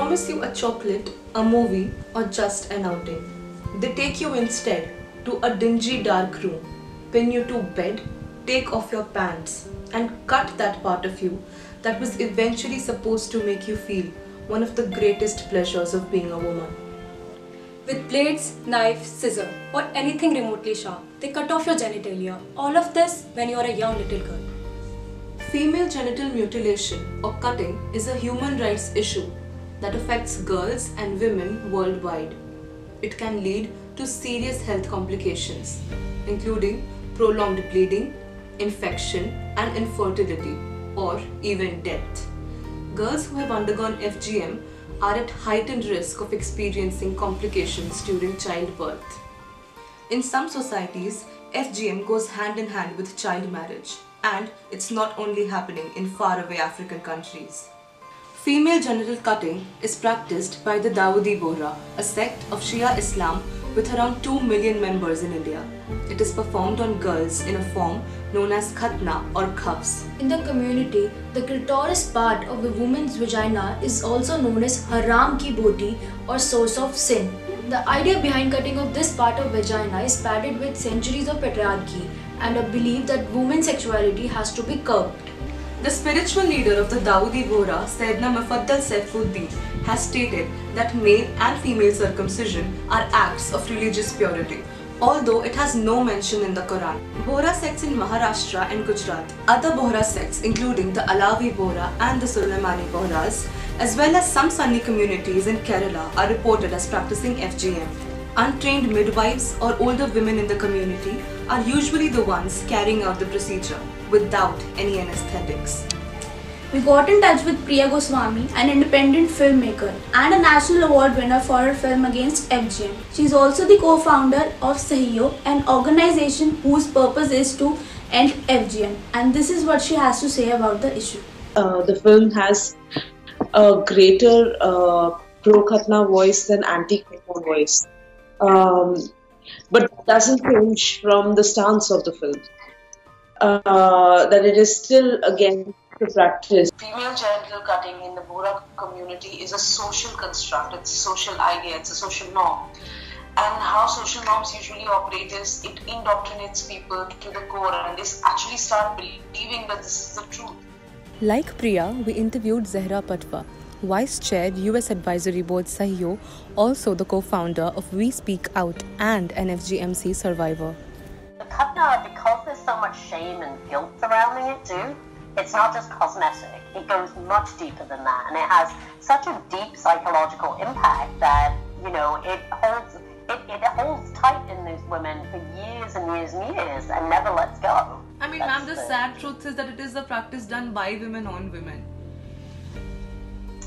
promise you a chocolate, a movie, or just an outing. They take you instead to a dingy dark room, pin you to bed, take off your pants, and cut that part of you that was eventually supposed to make you feel one of the greatest pleasures of being a woman. With blades, knife, scissor, or anything remotely sharp, they cut off your genitalia. All of this when you are a young little girl. Female genital mutilation or cutting is a human rights issue that affects girls and women worldwide. It can lead to serious health complications, including prolonged bleeding, infection, and infertility, or even death. Girls who have undergone FGM are at heightened risk of experiencing complications during childbirth. In some societies, FGM goes hand in hand with child marriage, and it's not only happening in faraway African countries. Female genital cutting is practiced by the Dawoodi Bohra, a sect of Shia Islam with around 2 million members in India. It is performed on girls in a form known as khatna or khafs. In the community, the clitoris part of the woman's vagina is also known as haram ki boti or source of sin. The idea behind cutting off this part of vagina is padded with centuries of patriarchy and a belief that women's sexuality has to be curbed. The spiritual leader of the Dawoodi Bohra, Sayyidina Mufaddal Saifuddin, has stated that male and female circumcision are acts of religious purity, although it has no mention in the Quran. Bohra sects in Maharashtra and Gujarat, other Bohra sects including the Alawi Bohra and the Sulaimani Bohras, as well as some Sunni communities in Kerala are reported as practicing FGM. Untrained midwives or older women in the community are usually the ones carrying out the procedure without any anesthetics. We got in touch with Priya Goswami, an independent filmmaker and a national award winner for her film against FGM. She is also the co-founder of Sahiyo, an organization whose purpose is to end FGM. And this is what she has to say about the issue. The film has a greater pro-Khatna voice than anti-Khatna voice. But doesn't change from the stance of the film. That it is still against the practice. Female genital cutting in the Bohra community is a social construct, it's a social idea, it's a social norm. And how social norms usually operate is it indoctrinates people to the core and they actually start believing that this is the truth. Like Priya, we interviewed Zehra Patwa, Vice Chair US Advisory Board Sahiyo, also the co-founder of We Speak Out and an FGMC survivor. The Khatna, because there's so much shame and guilt surrounding it too, it's not just cosmetic, it goes much deeper than that, and it has such a deep psychological impact that, you know, it holds tight in these women for years and years and years and never lets go. I mean, ma'am, the sad truth is that it is a practice done by women on women.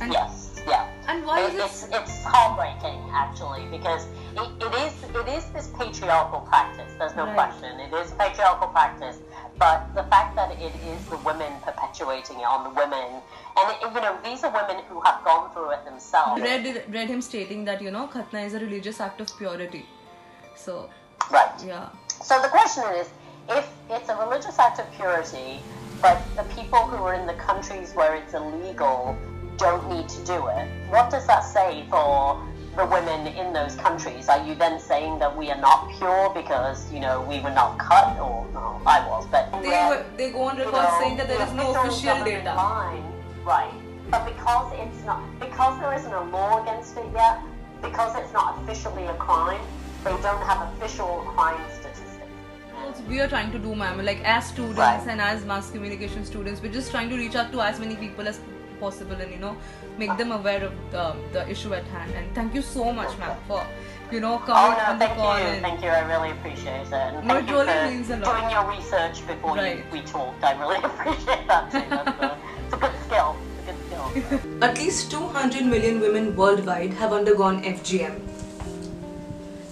And yes, yeah. And why is it's heartbreaking actually, because it is this patriarchal practice. There's no question. It is a patriarchal practice, but the fact that it is the women perpetuating it on the women, and you know, these are women who have gone through it themselves. Read him stating that, you know, Khatna is a religious act of purity. So right. Yeah. So the question is, if it's a religious act of purity, but the people who are in the countries where it's illegal don't need to do it, what does that say for the women in those countries? Are you then saying that we are not pure because, you know, we were not cut? Or no, I was, but they go on record saying that there is no official data. Right, but because it's not, because there isn't a law against it yet, because it's not officially a crime, they don't have official crime statistics. We are trying to do, ma'am, like as students and as mass communication students, we're just trying to reach out to as many people as possible and, you know, make them aware of the issue at hand. And thank you so much, ma'am, for, you know, coming on the call. Thank you, I really appreciate it. And no, thank it really you means a for lot. doing your research before we talked. I really appreciate that too. It's a good skill. At least 200 million women worldwide have undergone FGM.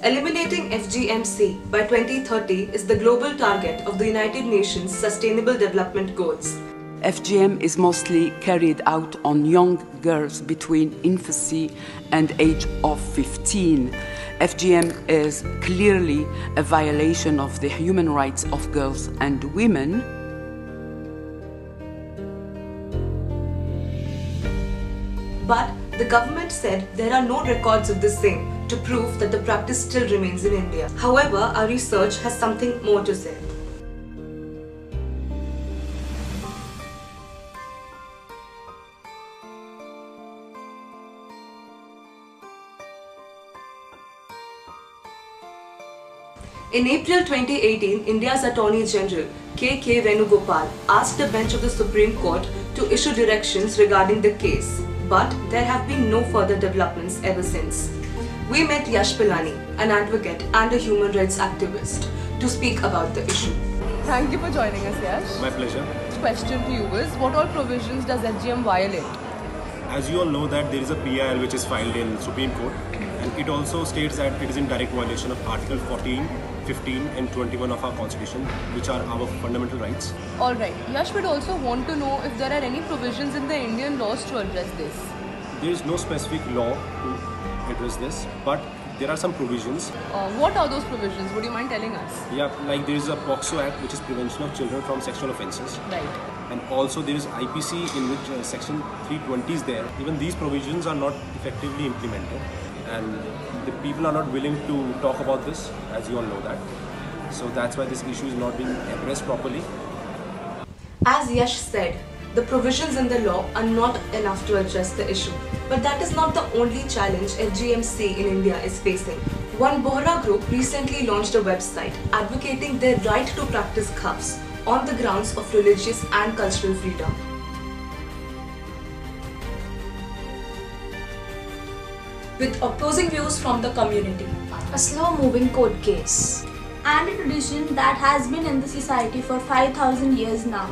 Eliminating FGMC by 2030 is the global target of the United Nations Sustainable Development Goals. FGM is mostly carried out on young girls between infancy and age of 15. FGM is clearly a violation of the human rights of girls and women. But The government said there are no records of the same to prove that the practice still remains in India. However, our research has something more to say. In April 2018, India's Attorney General K. Venugopal asked the bench of the Supreme Court to issue directions regarding the case, but there have been no further developments ever since. We met Yash Pilani, an advocate and a human rights activist, to speak about the issue. Thank you for joining us, Yash. My pleasure. The question to you is, what all provisions does FGM violate? As you all know that there is a PIL which is filed in Supreme Court, and it also states that it is in direct violation of Article 14, 15 and 21 of our Constitution, which are our fundamental rights. Alright, Yash would also want to know if there are any provisions in the Indian laws to address this. There is no specific law to address this, but there are some provisions. What are those provisions? Would you mind telling us? Yeah, like there is a POCSO Act, which is Prevention of Children from Sexual Offences. Right. And also there is IPC, in which Section 320 is there. Even these provisions are not effectively implemented, and the people are not willing to talk about this, as you all know that. So that's why this issue is not being addressed properly. As Yash said, the provisions in the law are not enough to address the issue. But that is not the only challenge FGMC in India is facing. One Bohra group recently launched a website advocating their right to practice cuffs on the grounds of religious and cultural freedom. With opposing views from the community. A slow-moving court case, and a tradition that has been in the society for 5,000 years now.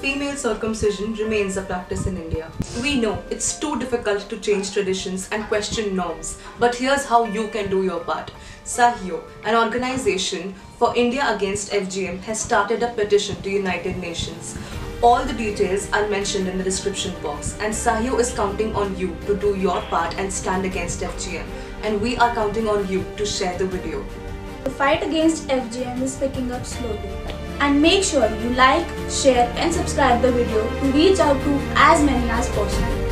Female circumcision remains a practice in India. We know it's too difficult to change traditions and question norms, but here's how you can do your part. Sahiyo, an organization for India against FGM, has started a petition to United Nations. All the details are mentioned in the description box, and Sahiyo is counting on you to do your part and stand against FGM, and we are counting on you to share the video. The fight against FGM is picking up slowly. And make sure you like, share and subscribe the video to reach out to as many as possible.